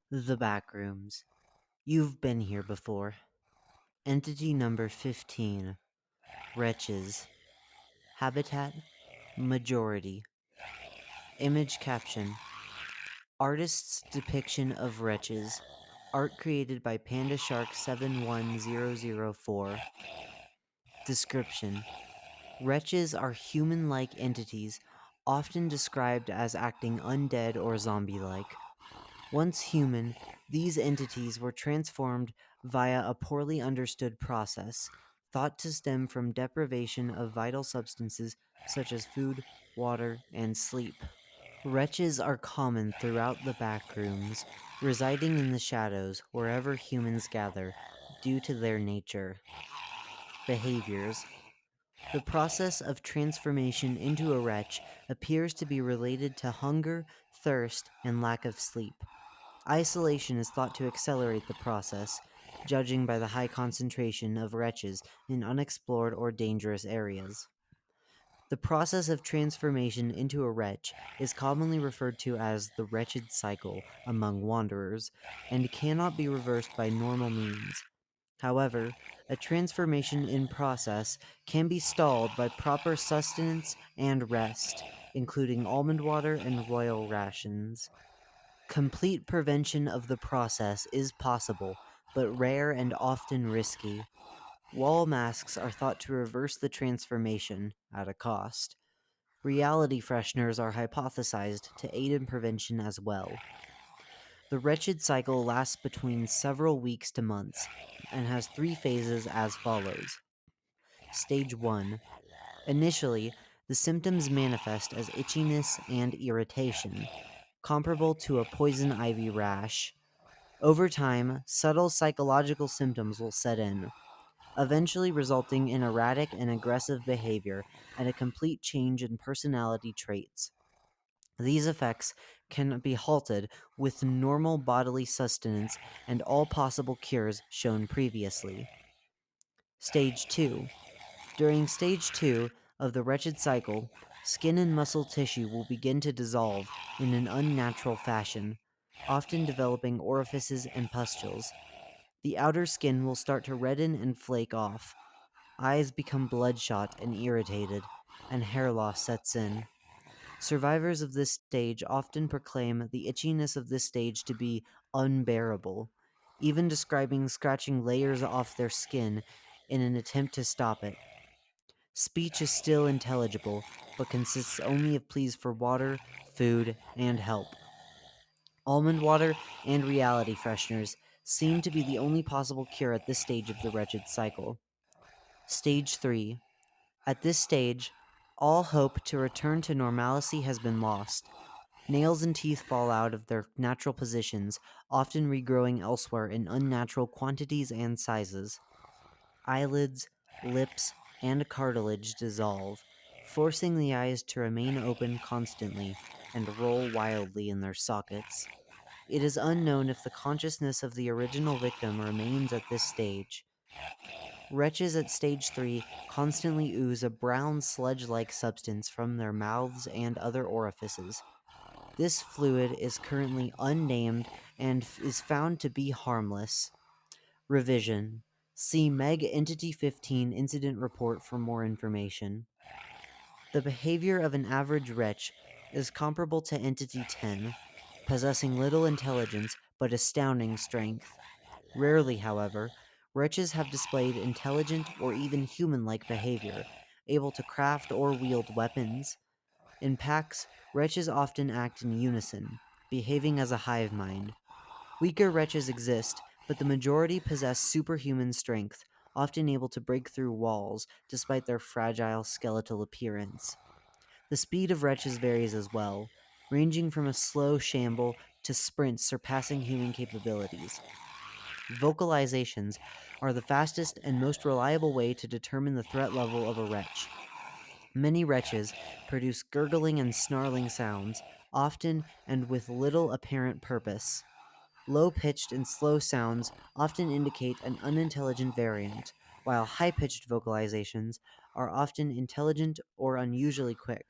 The Backrooms. You've been here before. Entity number 15. Wretches. Habitat. Majority. Image caption. Artist's depiction of wretches. Art created by PandaShark71004. Description. Wretches are human-like entities, often described as acting undead or zombie-like. Once human, these entities were transformed via a poorly understood process, thought to stem from deprivation of vital substances such as food, water, and sleep. Wretches are common throughout the backrooms, residing in the shadows wherever humans gather, due to their nature. Behaviors. The process of transformation into a wretch appears to be related to hunger, thirst, and lack of sleep. Isolation is thought to accelerate the process, judging by the high concentration of wretches in unexplored or dangerous areas. The process of transformation into a wretch is commonly referred to as the wretched cycle among wanderers, and cannot be reversed by normal means. However, a transformation in process can be stalled by proper sustenance and rest, including almond water and royal rations. Complete prevention of the process is possible, but rare and often risky. Wall masks are thought to reverse the transformation at a cost. Reality fresheners are hypothesized to aid in prevention as well. The wretched cycle lasts between several weeks to months and has three phases as follows. Stage 1. Initially, the symptoms manifest as itchiness and irritation, comparable to a poison ivy rash. Over time, subtle psychological symptoms will set in, eventually resulting in erratic and aggressive behavior and a complete change in personality traits. These effects can be halted with normal bodily sustenance and all possible cures shown previously. Stage 2. During Stage 2 of the wretched cycle, skin and muscle tissue will begin to dissolve in an unnatural fashion, often developing orifices and pustules. The outer skin will start to redden and flake off. Eyes become bloodshot and irritated, and hair loss sets in. Survivors of this stage often proclaim the itchiness of this stage to be unbearable, even describing scratching layers off their skin in an attempt to stop it. Speech is still intelligible, but consists only of pleas for water, food, and help. Almond water and reality fresheners seem to be the only possible cure at this stage of the wretched cycle. Stage 3. At this stage, all hope to return to normalcy has been lost. Nails and teeth fall out of their natural positions, often regrowing elsewhere in unnatural quantities and sizes. Eyelids, lips, and cartilage dissolve, forcing the eyes to remain open constantly and roll wildly in their sockets. It is unknown if the consciousness of the original victim remains at this stage. Wretches at stage 3 constantly ooze a brown sludge-like substance from their mouths and other orifices. This fluid is currently unnamed and is found to be harmless. Revision. See Meg Entity 15 Incident Report for more information. The behavior of an average wretch is comparable to Entity 10, possessing little intelligence but astounding strength. Rarely, however, wretches have displayed intelligent or even human-like behavior, able to craft or wield weapons. In packs, wretches often act in unison, behaving as a hive mind. Weaker wretches exist, but the majority possess superhuman strength, often able to break through walls despite their fragile skeletal appearance. The speed of wretches varies as well, ranging from a slow shamble to sprints surpassing human capabilities. Vocalizations are the fastest and most reliable way to determine the threat level of a wretch. Many wretches produce gurgling and snarling sounds, often and with little apparent purpose. Low-pitched and slow sounds often indicate an unintelligent variant, while high-pitched vocalizations are often intelligent or unusually quick.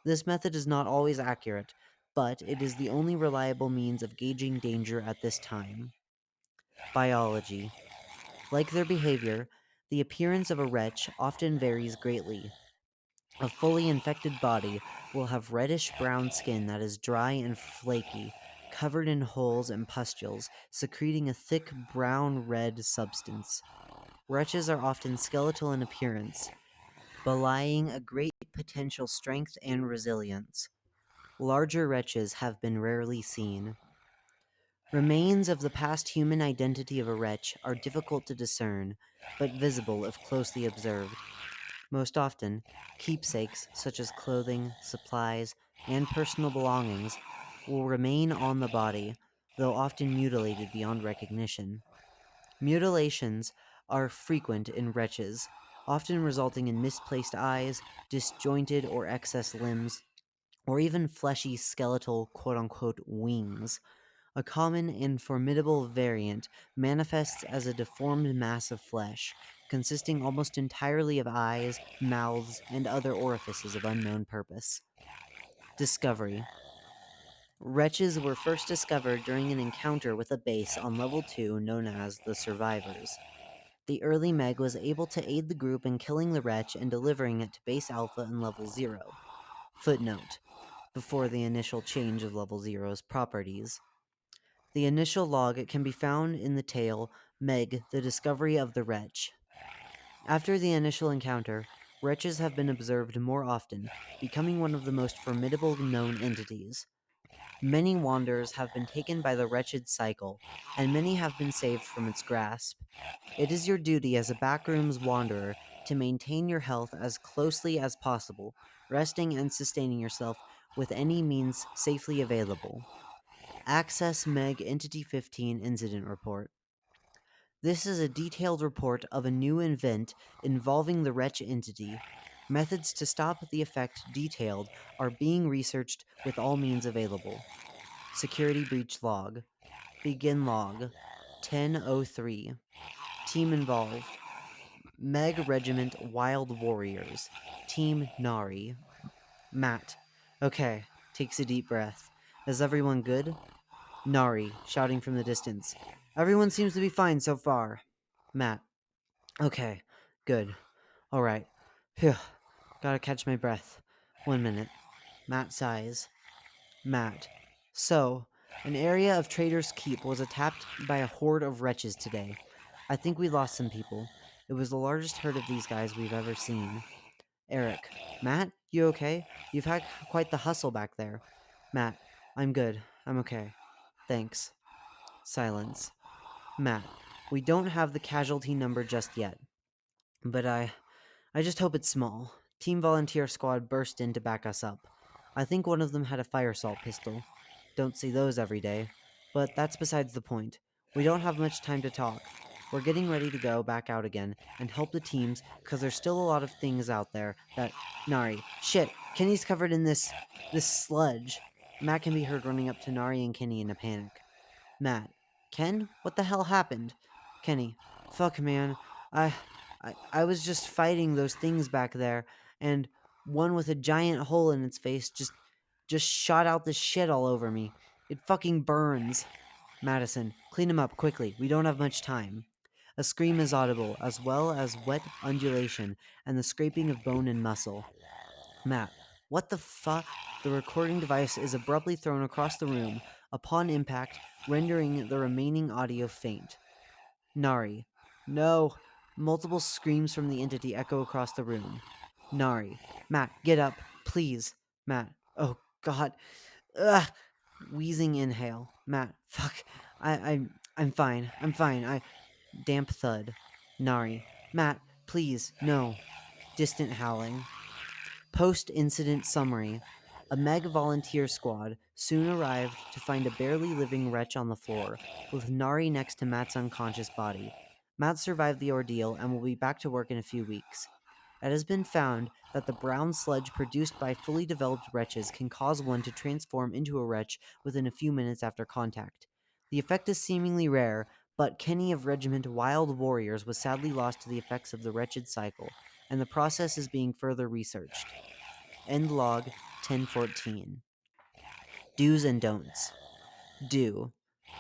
This method is not always accurate, but it is the only reliable means of gauging danger at this time. Biology. Like their behavior, the appearance of a wretch often varies greatly. A fully infected body will have reddish brown skin that is dry and flaky, covered in holes and pustules, secreting a thick brown red substance. Wretches are often skeletal in appearance, belying a great potential strength and resilience. Larger wretches have been rarely seen. Remains of the past human identity of a wretch are difficult to discern, but visible if closely observed. Most often, keepsakes such as clothing, supplies, and personal belongings will remain on the body, though often mutilated beyond recognition. Mutilations are frequent in wretches, often resulting in misplaced eyes, disjointed or excess limbs, or even fleshy skeletal quote unquote wings. A common and formidable variant manifests as a deformed mass of flesh, consisting almost entirely of eyes, mouths, and other orifices of unknown purpose. Discovery. Wretches were first discovered during an encounter with a base on level 2 known as the Survivors. The early Meg was able to aid the group in killing the wretch and delivering it to base Alpha and level 0. Footnote: before the initial change of level 0's properties. The initial log can be found in the tale Meg, the Discovery of the Wretch. After the initial encounter, wretches have been observed more often, becoming one of the most formidable known entities. Many wanderers have been taken by the wretched cycle, and many have been saved from its grasp. It is your duty as a Backrooms wanderer to maintain your health as closely as possible, resting and sustaining yourself with any means safely available. Access Meg Entity 15 Incident Report. This is a detailed report of a new event involving the Wretch entity. Methods to stop the effect detailed are being researched with all means available. Security breach log. Begin log. 10:03. Team involved. Meg Regiment Wild Warriors. Team Nari. Matt. Okay. Takes a deep breath. Is everyone good? Nari, shouting from the distance. Everyone seems to be fine so far. Matt. Okay. Good. Alright. Phew. Gotta catch my breath. 1 minute. Matt sighs. Matt. So, an area of Trader's Keep was attacked by a horde of wretches today. I think we lost some people. It was the largest herd of these guys we've ever seen. Eric. Matt, you okay? You've had quite the hustle back there. Matt. I'm good. I'm okay. Thanks. Silence. Matt. We don't have the casualty number just yet. But I just hope it's small. Team Volunteer Squad burst in to back us up. I think one of them had a fire salt pistol. Don't see those every day. But that's besides the point. We don't have much time to talk. We're getting ready to go back out again and help the teams because there's still a lot of things out there that... Nari. Shit! Kenny's covered in this sludge. Matt can be heard running up to Nari and Kenny in a panic. Matt. Ken? What the hell happened? Kenny. Fuck, man. I was just fighting those things back there, and one with a giant hole in its face just shot out this shit all over me. It fucking burns. Madison. Clean him up, quickly. We don't have much time. A scream is audible, as well as wet undulation and the scraping of bone and muscle. Matt. What the fuck? The recording device is abruptly thrown across the room upon impact, rendering the remaining audio faint. Nari. No. Multiple screams from the entity echo across the room. Nari. Matt, get up, please. Matt. Oh, God. Ugh. Wheezing inhale. Matt. Fuck. I'm fine. I'm fine. Damp thud. Nari. Matt, please. No. Distant howling. Post-incident summary. A Meg volunteer squad soon arrived to find a barely living wretch on the floor, with Nari next to Matt's unconscious body. Matt survived the ordeal and will be back to work in a few weeks. It has been found that the brown sludge produced by fully developed wretches can cause one to transform into a wretch within a few minutes after contact. The effect is seemingly rare, but Kenny of Regiment Wild Warriors was sadly lost to the effects of the wretched cycle, and the process is being further researched. End log 1014. Do's and don'ts. Do.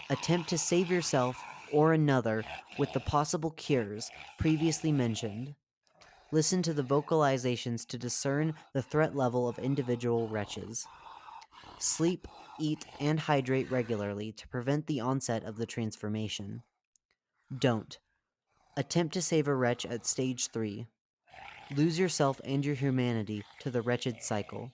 Attempt to save yourself or another with the possible cures previously mentioned. Listen to the vocalizations to discern the threat level of individual wretches. Sleep, eat, and hydrate regularly to prevent the onset of the transformation. Don't. Attempt to save a wretch at stage 3. Lose yourself and your humanity to the wretched cycle.